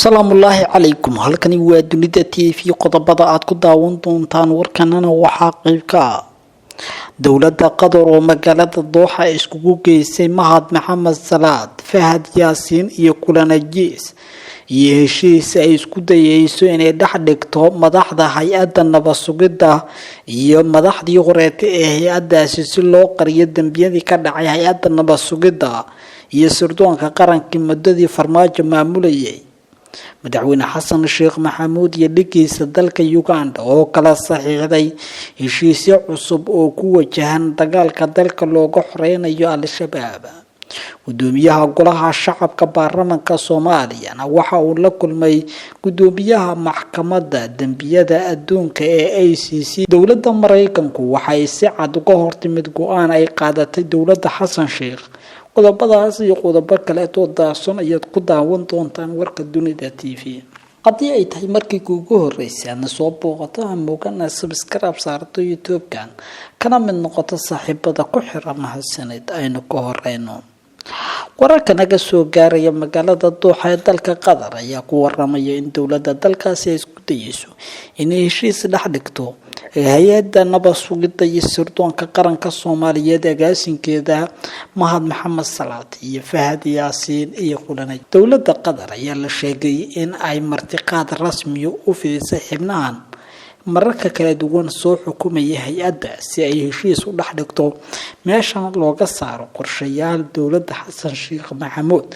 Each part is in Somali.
salaamullaahi calaykum halkani waa dunida TV qodobada aad ku daawan doontaan warkanana waxaa qayb ka ah dowladda qatar oo magaalada Dooxa iskugu geysay Mahad Maxamed Salaad Fahad Yaasiin iyo Kulanajiis iyo heshiis ay isku dayayso inay dhex dhigto madaxda hay'adda nabad sugidda iyo madaxdii horeeta ee hay'addaasi si loo qariyo dambiyadii ka dhacay hay'adda nabad sugidda iyo sirdoonka qaranka muddadii farmaajo maamulayay madaxweyne xasan sheekh maxamuud iyo dhigiisa dalka Uganda oo kala saxiixday heshiisyo cusub oo ku wajahan dagaalka dalka looga xoreynayo al-shabaab gudoomiyaha golaha shacabka baarlamaanka Soomaaliya waxa uu la kulmay gudoomiyaha maxkamadda dambiyada adduunka ee ICC dowladda Mareykanku waxay si cad uga hortimid go'aan ay qaadatay dowladda xasan sheekh qodobadaas iyo qodobo kale oo daahson ayaad ku daawan doontaan warka dunida TV haddii ay tahay markii ugu horeysay aad soo booqato ama subscribe saarto YouTube-kan kana mid noqoto saaxiibada ku xiran mahadsanid aynu ka horeyno wararka naga soo gaaraya magaalada Dooxa ee dalka Qatar ayaa ku waramaya in dowladda dalkaasi ay isku dayayso inay heshiis dhex dhigto hay'adda nabad sugidda iyo sirdoonka qaranka Soomaaliyeed agaasinkeeda Mahad Maxamed Salaad iyo Fahad Yaasiin iyo Kulanajiis dowladda Qatar ayaa la sheegay in ay martiqaad rasmi u fidisay xubnahan mararka kala duwan soo xukumayay hay'adda si ay heshiis u dhex dhigto meeshan looga saaro qorshayaal dowladda xasan sheekh maxamuud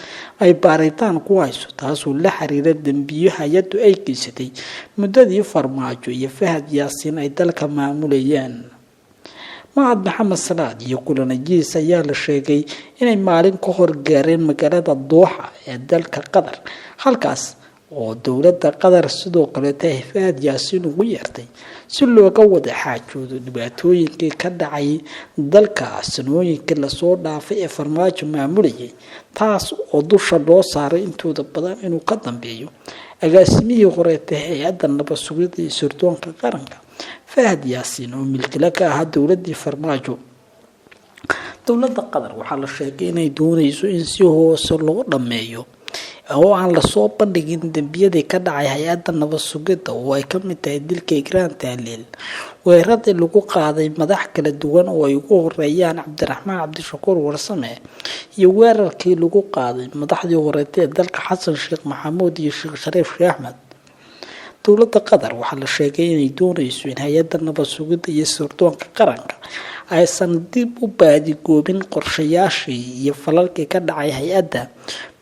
ay baaritaan ku hayso taasoo la xiriira dambiyo hay'addu ay geysatay muddadii farmaajo iyo Fahad Yaasiin ay dalka maamulayeen Mahad Maxamed Salaad iyo Kulanajiis ayaa la sheegay inay maalin ka hor gaareen magaalada Dooxa ee dalka Qatar halkaas oo dowladda Qatar sidoo kale Fahad Yaasiin ugu yeertay si looga wada xaajoodo dhibaatooyinkii ka dhacay dalka sanooyinkii la soo dhaafay ee farmaajo maamulayay taas oo dusha loo saaray intooda badan inuu ka dambeeyo agaasimihii horeeta hay'adda nabad sugidda iyo sirdoonka qaranka Fahad Yaasiin oo milkile ka ahaa dowladii farmaajo dowladda Qatar waxaa la sheegay inay doonayso in si hoose loo dhameeyo oo aan la soo bandhigin dambiyadii ka dhacay hay'adda nabad sugidda oo ay ka mid tahay dilka Ikraan Tahliil weerarada lagu qaaday madax kala duwan oo ay ugu horeeyaan Cabdiraxmaan Cabdishakuur Warsame iyo weerarkii lagu qaaday madaxdii horeeta ee dalka Xasan Sheekh Maxamuud iyo Sheekh Shariif Axmed dowladda Qatar waxaa la sheegay inay doonayso in hay'adda nabad sugidda iyo sirdoonka qaranka aysan dib u baadigoobin qorshayaashii iyo falalkii ka dhacay hay'adda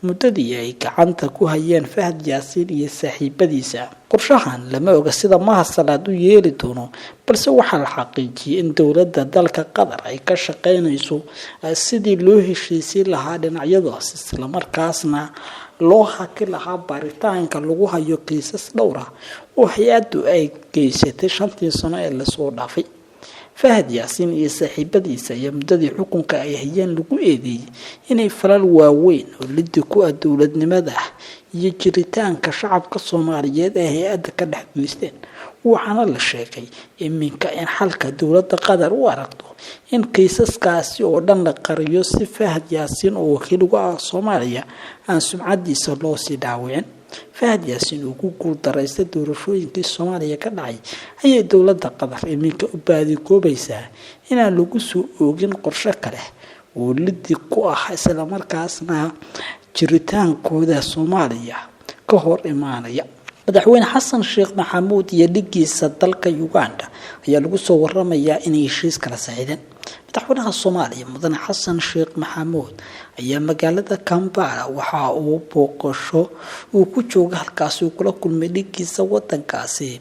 muddadii ay gacanta ku hayeen Fahad Yaasiin iyo saaxiibadiisa qorshahan lama oga sida Mahad Salaad u yeeli doono balse waxaa la xaqiijiyay in dowladda dalka Qatar ay ka shaqeynayso sidii loo heshiisiin lahaa dhinacyadaas isla markaasna loo haki lahaa baaritaanka lagu hayo kiisas dhowr ah oo hay'addu ay geysatay 5 sano ee la soo dhaafay Fahad Yaasiin iyo saaxiibadiisa ayaa muddadii xukunka ay hayeen lagu eedeeyay inay falal waaweyn oo lid ku ah dowladnimada iyo jiritaanka shacabka Soomaaliyeed ee hay'adda ka dhex geysteen waxaana la sheegay iminka in xalka dowladda Qatar u aragto in kiisaskaasi oo dhan la qariyo si Fahad Yaasiin oo wakiil uga ah Soomaaliya aan sumcadiisa loo sii dhaawicin Fahad Yaasiin oo ku guuldareystay doorashooyinkii Soomaaliya ka dhacay ayay dowladda Qatar iminka u baadikoobaysaa inaan lagu soo oogin qorshe kale oo lid ku ah isla markaasna jiritaankooda Soomaaliya ka hor imaanaya madaxweyne xasan sheekh maxamuud iyo dhigiisa dalka Uganda ayaa lagu soo waramayaa inay heshiis kala saxiixdeen madaxweynaha Soomaaliya mudane xasan sheekh maxamuud ayaa magaalada Kampala waxa uu booqasho uu ku jooga halkaas uu kula kulmay dhigiisa wadankaasi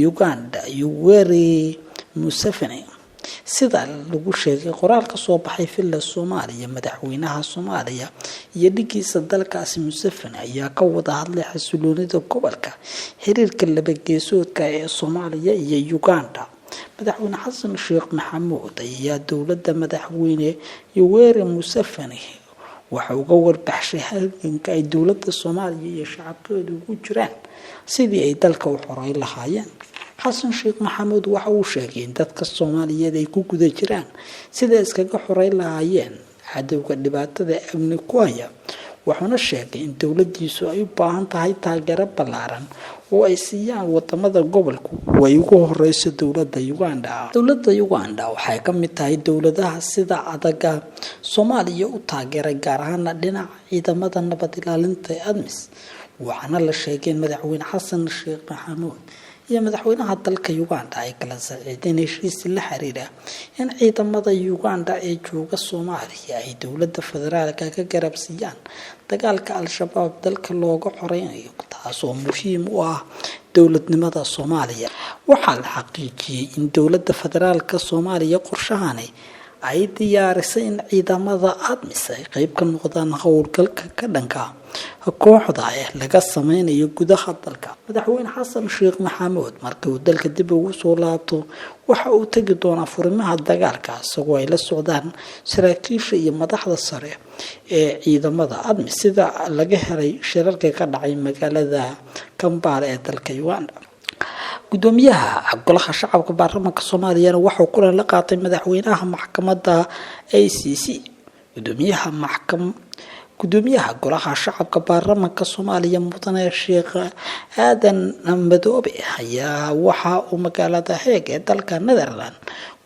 Uganda Yoweri Museveni sida lagu sheegay qoraal ka soo baxay filla Soomaaliya madaxweynaha Soomaaliya iyo dhigiisa dalkaasi Museveni ayaa ka wada hadlay xasiloonida gobolka xiriirka laba geesoodka ee Soomaaliya iyo Uganda madaxweyne xasan sheekh maxamuud ayaa dowladda madaxweyne Yoweri Museveni waxa uu uga warbaxshay halganka ay dowladda Soomaaliya iyo shacabkeedu ugu jiraan sidii ay dalka u xoreyn lahaayeen xasan sheekh maxamuud waxa uu sheegay in dadka Soomaaliyeed ay ku guda jiraan sida iskaga xoreyn lahaayeen cadawga dhibaatada amni ku haya wuxuuna sheegay in dowladiisu ay u baahan tahay taageero ballaaran oo ay siiyaan wadamada gobolku way ugu horeyso dowladda Uganda waxay ka mid tahay dowladaha sida adaga Soomaaliya u taageeray gaar ahaan dhinaca ciidamada nabad ilaalinta ADMIS waxaana la sheegay in madaxweyne Xasan Sheekh Maxamuud iyo madaxweynaha dalka Uganda ay kala saxiixdeen heshiis la xiriira in ciidamada Uganda ee jooga Soomaaliya ay dowladda federaalka ka garab siiyaan dagaalka al-shabaab dalka looga xoreynayo taasoo muhiim u ah dowladnimada Soomaaliya waxaa la xaqiijiyay in dowladda federaalka Soomaaliya qorshahani ay diyaarisay in ciidamada ADMIS ay qayb ka noqdaan howlgalka ka dhanka kooxda laga sameynayo gudaha dalka madaxweyne Xasan Sheekh Maxamuud markii uu dalka dib ugu soo laabto waxa uu tagi doonaa furimaha dagaalka isagoo ay la socdaan saraakiisha iyo madaxda sare ee ciidamada ADMIS sida laga helay shirarka ka dhacay magaalada Kampala ee dalka Uganda gudoomiyaha golaha shacabka baarlamaanka Soomaaliya wuxuu kulan la qaatay madaxweynaha maxkamadda ICC gudoomiyaha golaha shacabka baarlamaanka Soomaaliya mudane Sheekh Aadan Madoobe ayaa waxa uu magaalada Hague ee dalka Netherlands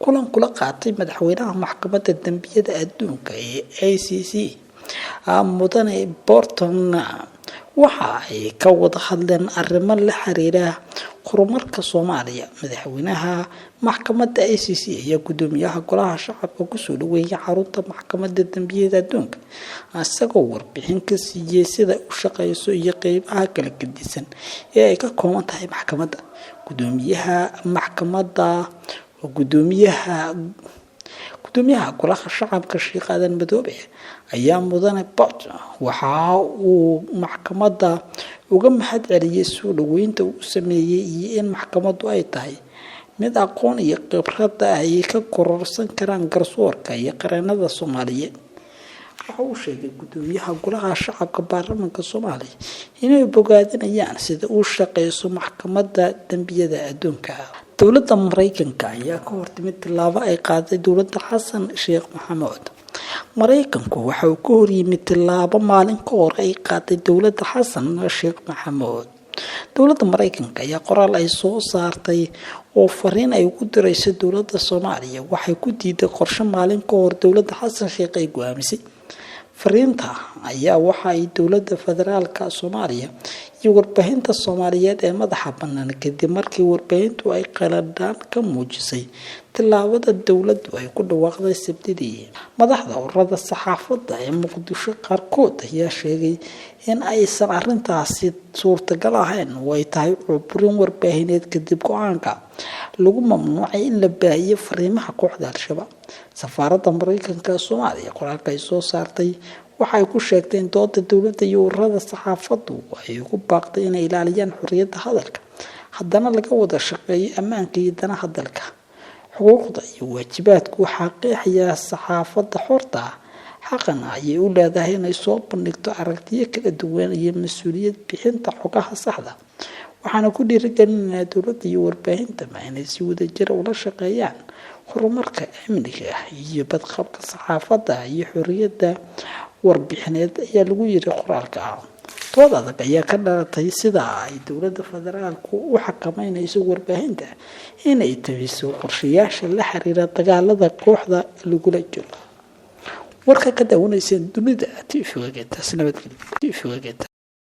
kulan kula qaatay madaxweynaha maxkamadda dambiyada adduunka ee ICC mudane Borton waxa ay ka wada hadleen arrimo la xiriira horumarka Soomaaliya madaxweynaha maxkamadda ICC ayaa gudoomiyaha golaha shacabka ku soo dhaweeyay xarunta maxkamadda dambiyada adduunka asagoo warbixin ka siiyay sida u shaqeyso iyo qeybaha kala gedisan ee ay ka kooban tahay maxkamadda gudoomiyaha golaha shacabka Sheekh Aadan Madoobe ayaa mudane Bot waxa uu maxkamadda uga mahad celiyay soo dhaweynta uu sameeyay iyo in maxkamaddu ay tahay mid aqoon iyo khibrad ay ka kororsan karaan garsoorka iyo qareennada Soomaaliyeed waxa uu sheegay gudoomiyaha golaha shacabka baarlamaanka Soomaaliya inay bogaadinayaan sida uu shaqeyso maxkamadda dambiyada adduunka dowladda Mareykanka ayaa ka hortimid tilaabo ay qaaday dowladda Xasan Sheekh Maxamuud Mareykanku waxa uu ka horyimid tilaabo maalin ka hor ay qaaday dowladda Xasan Sheekh Maxamuud dowladda Mareykanka ayaa qoraal ay soo saartay oo fariin ay ugu dirayso dowladda Soomaaliya waxay ku diiday qorshe maalin ka hor dowladda Xasan Sheekh ay go'aamisay fariinta ayaa waxa ay dowladda federaalka Soomaaliya iyo warbaahinta Soomaaliyeed ee madaxa bannaan kadib markii warbaahintu ay qaladaan ka muujisay tilaabada dowladdu ay ku dhawaaqday Sabtidii madaxda ururada saxaafadda ee Muqdisho qaarkood ayaa sheegay in aysan arrintaasi suurtagal ahayn oo ay tahay burburin warbaahineed kadib go'aanka lagu mamnuucay in la baahiyo fariimaha kooxda al-shabaab safaaradda Mareykanka ee Soomaaliya qoraalka ay soo saartay waxay ku sheegtay in dooda dowladda iyo ururada saxaafaddu ay ugu baaqday inay ilaaliyaan xorriyadda hadalka haddana laga wada shaqeeyo ammaanka iyo danaha dalka xuquuqda iyo waajibaadku waxaa qeexaya saxaafadda xorta xaqan ayay u leedahay inay soo bandhigto aragtiyo kala duwan iyo mas'uuliyad bixinta xogaha saxda waxaana ku dhiirigelinayaa dowladda iyo warbaahinta inay si wadajir ula shaqeeyaan horumarka amniga iyo badqabka saxaafadda iyo xorriyadda warbixineed ayaa lagu yiri qoraalka dood adag ayaa ka dhalatay sida ay dowladda federaalku u xakameynayso warbaahinta inay tabiso qorshayaasha la xiriira dagaalada kooxda lagula jiro warka ka daawanaysa dunida TV-ga